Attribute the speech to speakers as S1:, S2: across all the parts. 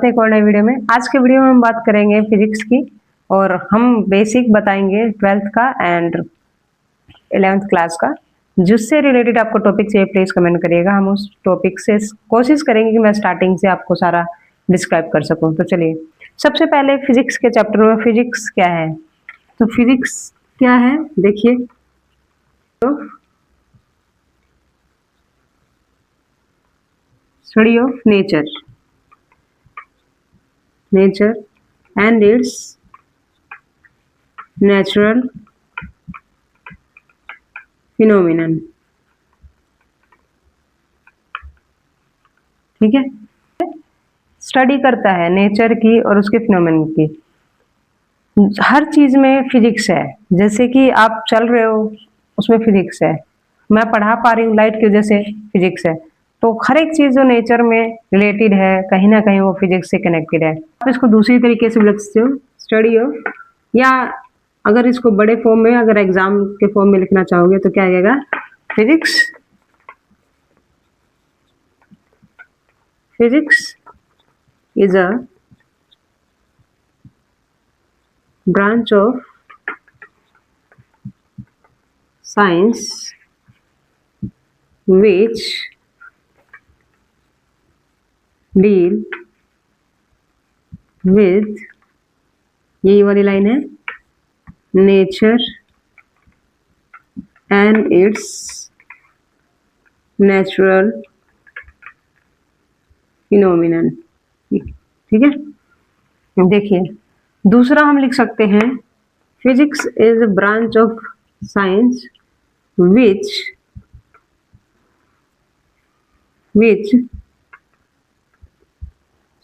S1: है एक और नए वीडियो में। आज के वीडियो में हम बात करेंगे फिजिक्स की और हम बेसिक बताएंगे 12th का एंड 11th क्लास का। जिससे रिलेटेड आपको टॉपिक चाहिए प्लीज कमेंट करिएगा, हम उस टॉपिक से कोशिश करेंगे कि मैं स्टार्टिंग से आपको सारा डिस्क्राइब कर सकूं। तो चलिए, सबसे पहले फिजिक्स के चैप्टर में फिजिक्स क्या है। तो फिजिक्स क्या है देखिए, तो study of nature and its natural phenomenon। ठीक है, स्टडी करता है नेचर की और उसके फिनोमेनन की। हर चीज में फिजिक्स है, जैसे कि आप चल रहे हो उसमें फिजिक्स है, मैं पढ़ा पा रही हूँ लाइट की वजह से फिजिक्स है। तो हर एक चीज जो नेचर में रिलेटेड है कहीं ना कहीं वो फिजिक्स से कनेक्टेड है। आप इसको दूसरी तरीके से भी लिख सकते हो, स्टडी हो, या अगर इसको बड़े फॉर्म में अगर एग्जाम के फॉर्म में लिखना चाहोगे तो क्या आएगा, physics is a branch of science which deal with, यही वाली लाइन है, nature and its natural phenomenon। ठीक है, देखिए दूसरा हम लिख सकते हैं, physics is a branch of science which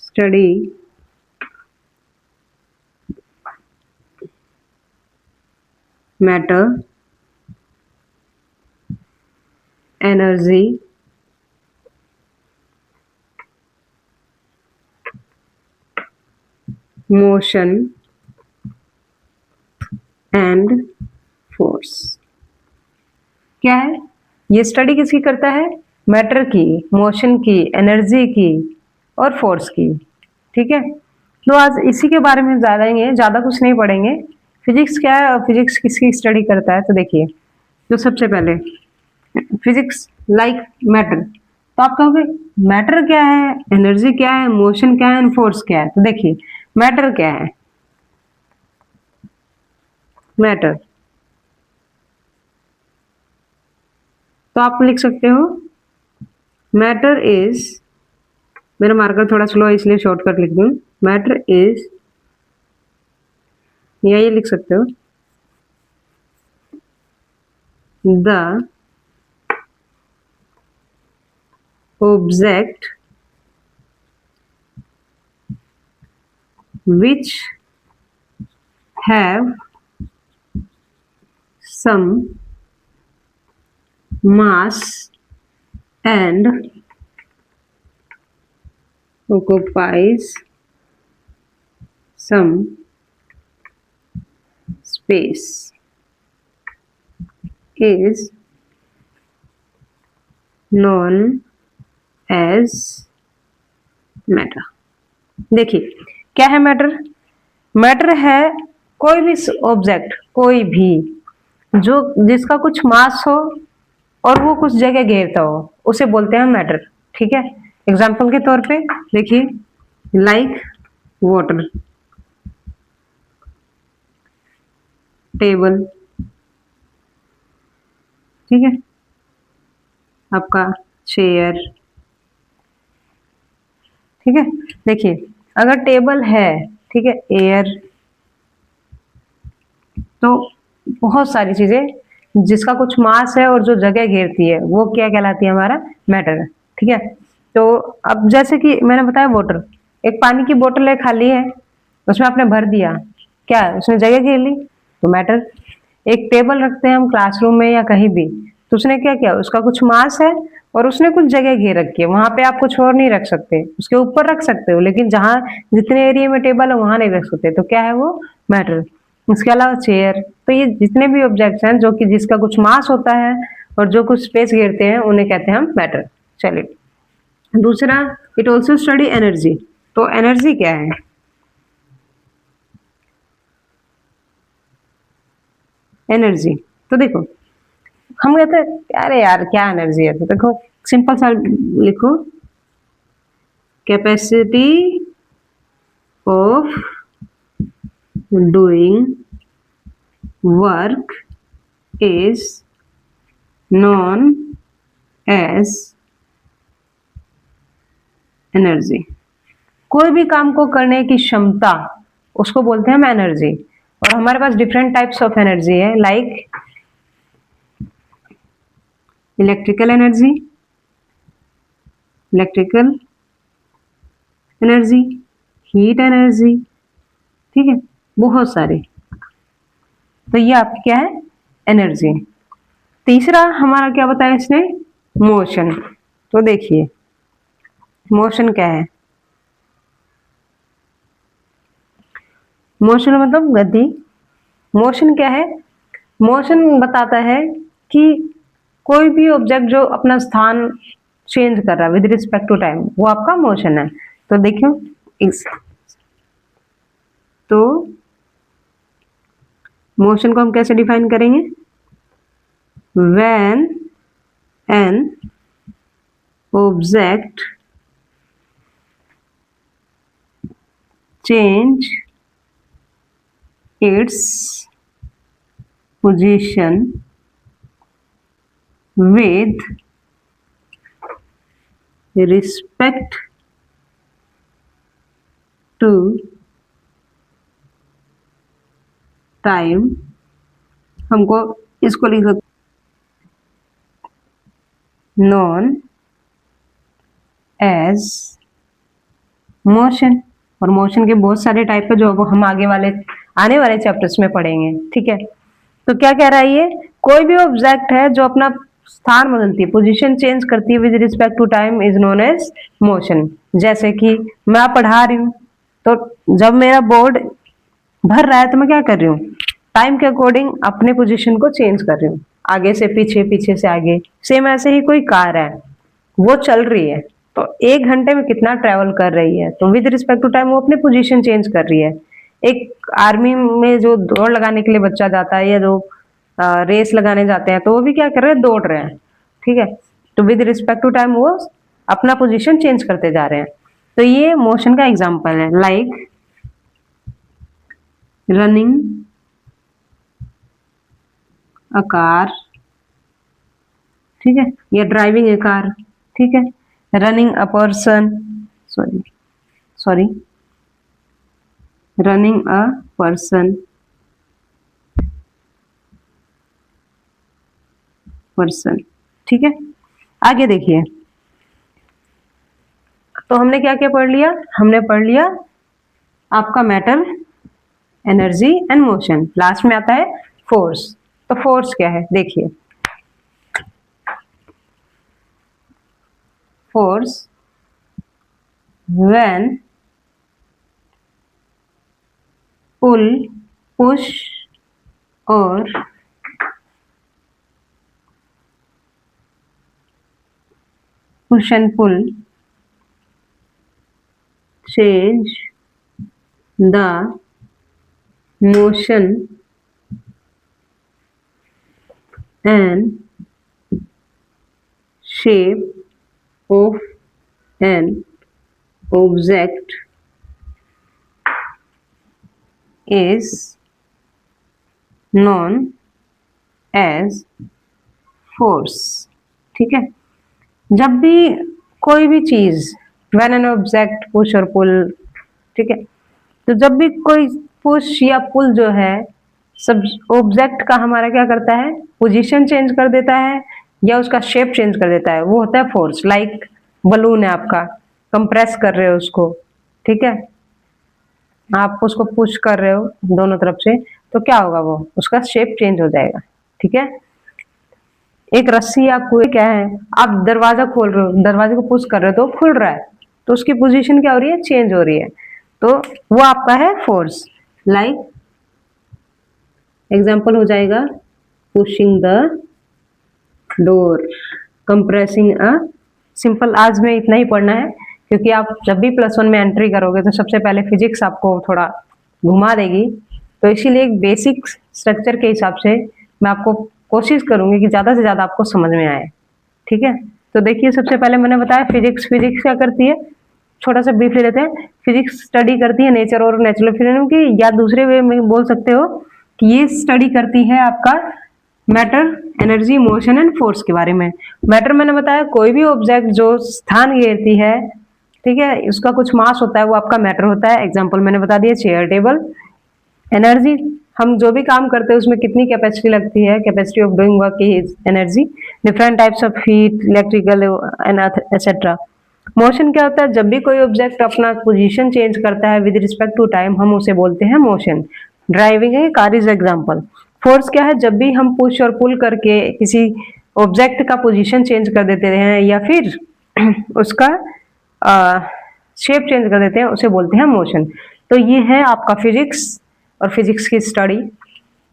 S1: study matter, energy, motion and force। क्या है ये स्टडी किसकी करता है, मैटर की, मोशन की, एनर्जी की और फोर्स की। ठीक है, तो आज इसी के बारे में ज्यादा कुछ नहीं पढ़ेंगे। फिजिक्स क्या है और फिजिक्स किसकी स्टडी करता है। तो देखिए, तो सबसे पहले फिजिक्स लाइक मैटर, तो आप कहोगे मैटर क्या है, एनर्जी क्या है, मोशन क्या है, फोर्स क्या है। तो देखिए मैटर क्या है, मैटर, तो आप लिख सकते हो मैटर इज, मेरा मार्कर थोड़ा स्लो है इसलिए शॉर्टकट लिख दूं, मैटर इज, या ये लिख सकते हो the object which have some mass and occupies some space is known as matter। देखिए क्या है मैटर, मैटर है कोई भी ऑब्जेक्ट, कोई भी जो जिसका कुछ मास हो और वो कुछ जगह घेरता हो उसे बोलते हैं मैटर। ठीक है, एग्जाम्पल के तौर पे देखिए, लाइक वाटर, टेबल, ठीक है, आपका चेयर। ठीक है, देखिए अगर टेबल है, ठीक है, एयर, तो बहुत सारी चीजें जिसका कुछ मास है और जो जगह घेरती है वो क्या कहलाती है, हमारा मैटर। ठीक है, तो अब जैसे कि मैंने बताया वाटर, एक पानी की बोतल है खाली है, उसमें आपने भर दिया, क्या उसने जगह घेर ली, तो मैटर। एक टेबल रखते हैं हम क्लासरूम में या कहीं भी, तो उसने क्या किया, उसका कुछ मास है और उसने कुछ जगह घेर रखी है, वहां पे आप कुछ और नहीं रख सकते, उसके ऊपर रख सकते हो लेकिन जहां जितने एरिया में टेबल है वहां नहीं रख सकते, तो क्या है वो मैटर। इसके अलावा चेयर, तो ये जितने भी ऑब्जेक्ट्स हैं जो कि जिसका कुछ मास होता है और जो कुछ स्पेस घेरते हैं उन्हें कहते हैं हम मैटर। चलिए दूसरा, इट ऑल्सो स्टडी एनर्जी, तो एनर्जी क्या है? एनर्जी, तो देखो हम कहते हैं अरे यार क्या एनर्जी है, तो देखो सिंपल सा लिखो, capacity of doing work is known as energy. कोई भी काम को करने की क्षमता उसको बोलते हैं हम एनर्जी। और हमारे पास डिफरेंट टाइप्स ऑफ एनर्जी है, like electrical energy, electrical energy, heat energy, ठीक है, बहुत सारे। तो ये आपकी क्या है? एनर्जी। तीसरा हमारा क्या बताया इसने? मोशन। तो देखिए मोशन क्या है? मोशन मतलब गति। मोशन क्या है? मोशन बताता है कि कोई भी ऑब्जेक्ट जो अपना स्थान चेंज कर रहा है विद रिस्पेक्ट टू टाइम, वो आपका मोशन है। तो देखियो इस, तो मोशन को हम कैसे डिफाइन करेंगे? When an object change it's position with respect to time, हमको इसको लिख सकते नॉन एज मोशन। और मोशन के बहुत सारे टाइप है जो हम आने वाले चैप्टर्स में पढ़ेंगे, ठीक है। तो क्या कह रहा है ये? कोई भी ऑब्जेक्ट है जो अपना स्थान बदलती है, पोजीशन चेंज करती है with respect to time, is known as motion. जैसे कि मैं पढ़ा रही हूँ, तो जब मेरा बोर्ड भर रहा है तो मैं क्या कर रही हूँ? टाइम के अकॉर्डिंग अपने पोजीशन को चेंज कर रही हूँ, आगे से पीछे, पीछे से आगे। सेम ऐसे ही कोई कार है, वो चल रही है, तो 1 घंटे में कितना ट्रेवल कर रही है, तो विद रिस्पेक्ट टू टाइम वो अपनी पोजीशन चेंज कर रही है। एक आर्मी में जो दौड़ लगाने के लिए बच्चा जाता है, या जो रेस लगाने जाते हैं, तो वो भी क्या कर रहे हैं? दौड़ रहे हैं, ठीक है। तो विद रिस्पेक्ट टू टाइम वो अपना पोजीशन चेंज करते जा रहे हैं। तो ये मोशन का एग्जांपल है, लाइक रनिंग अ कार, ठीक है, या ड्राइविंग ए कार, ठीक है, running a person, sorry running a person, ठीक है। आगे देखिए, तो हमने क्या क्या पढ़ लिया? हमने पढ़ लिया आपका matter, energy and motion. Last में आता है फोर्स। तो फोर्स क्या है? देखिए फोर्स व्हेन पुल, पुश और push and pull change the motion and shape of an object is known as force, ठीक है। जब भी कोई भी चीज, व्हेन एन ऑब्जेक्ट पुश और पुल, ठीक है, तो जब भी कोई पुश या पुल जो है, सब ऑब्जेक्ट का हमारा क्या करता है? पोजीशन चेंज कर देता है या उसका शेप चेंज कर देता है, वो होता है फोर्स। लाइक बलून है आपका, कंप्रेस कर रहे हो उसको, ठीक है, आप उसको पुश कर रहे हो दोनों तरफ से, तो क्या होगा? वो उसका शेप चेंज हो जाएगा, ठीक है। एक रस्सी आपको क्या है, आप दरवाजा खोल रहे हो, दरवाजे को पुश कर रहे हो तो खुल रहा है, तो उसकी पोजीशन क्या हो रही है? चेंज हो रही है, तो वो आपका है फोर्स। लाइक एग्जाम्पल हो जाएगा pushing the door, compressing a, simple. आज में इतना ही पढ़ना है, क्योंकि आप जब भी +1 में एंट्री करोगे तो सबसे पहले फिजिक्स आपको थोड़ा घुमा देगी। तो इसीलिए एक बेसिक स्ट्रक्चर के हिसाब से मैं आपको कोशिश करूंगी कि ज़्यादा से ज़्यादा आपको समझ में आए। ठीक है, तो देखिए सबसे पहले मैंने बताया फिजिक्स क्या करती है, छोटा सा ब्रीफ ले लेते हैं। फिजिक्स स्टडी करती है नेचर और नेचुरल फिनोमेना की, या दूसरे वे में बोल सकते हो कि ये स्टडी करती है आपका matter, energy, motion and force के बारे में। मैटर मैंने बताया कोई भी ऑब्जेक्ट जो स्थान घेरती है, ठीक है, उसका कुछ मास होता है, वो आपका मैटर होता है। एग्जाम्पल मैंने बता दिया चेयर टेबल। एनर्जी, हम जो भी काम करते हैं उसमें कितनी कैपेसिटी लगती है, capacity of doing work is energy. Different types of heat, electrical and etcetera. Motion क्या होता है, जब भी कोई ऑब्जेक्ट अपना पोजीशन चेंज करता है विद रिस्पेक्ट टू टाइम, हम उसे बोलते हैं मोशन। ड्राइविंग है कार इज एग्जाम्पल। फोर्स क्या है, जब भी हम पुश और पुल करके किसी ऑब्जेक्ट का पोजीशन चेंज कर देते हैं या फिर उसका शेप चेंज कर देते हैं, उसे बोलते हैं मोशन। तो ये है आपका फिजिक्स और फिजिक्स की स्टडी।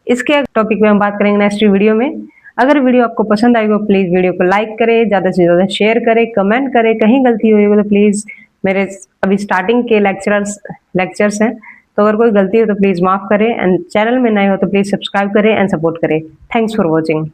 S1: इसके टॉपिक में हम बात करेंगे नेक्स्ट वीडियो में। अगर वीडियो आपको पसंद आई हो प्लीज वीडियो को लाइक करें, ज्यादा से ज्यादा शेयर करें, कमेंट करें। कहीं गलती हुई हो तो प्लीज, मेरे अभी स्टार्टिंग के लेक्चर्स हैं, तो अगर कोई गलती हो तो प्लीज माफ करें। एंड चैनल में नए हो तो प्लीज सब्सक्राइब करें एंड सपोर्ट करें। Thanks for watching.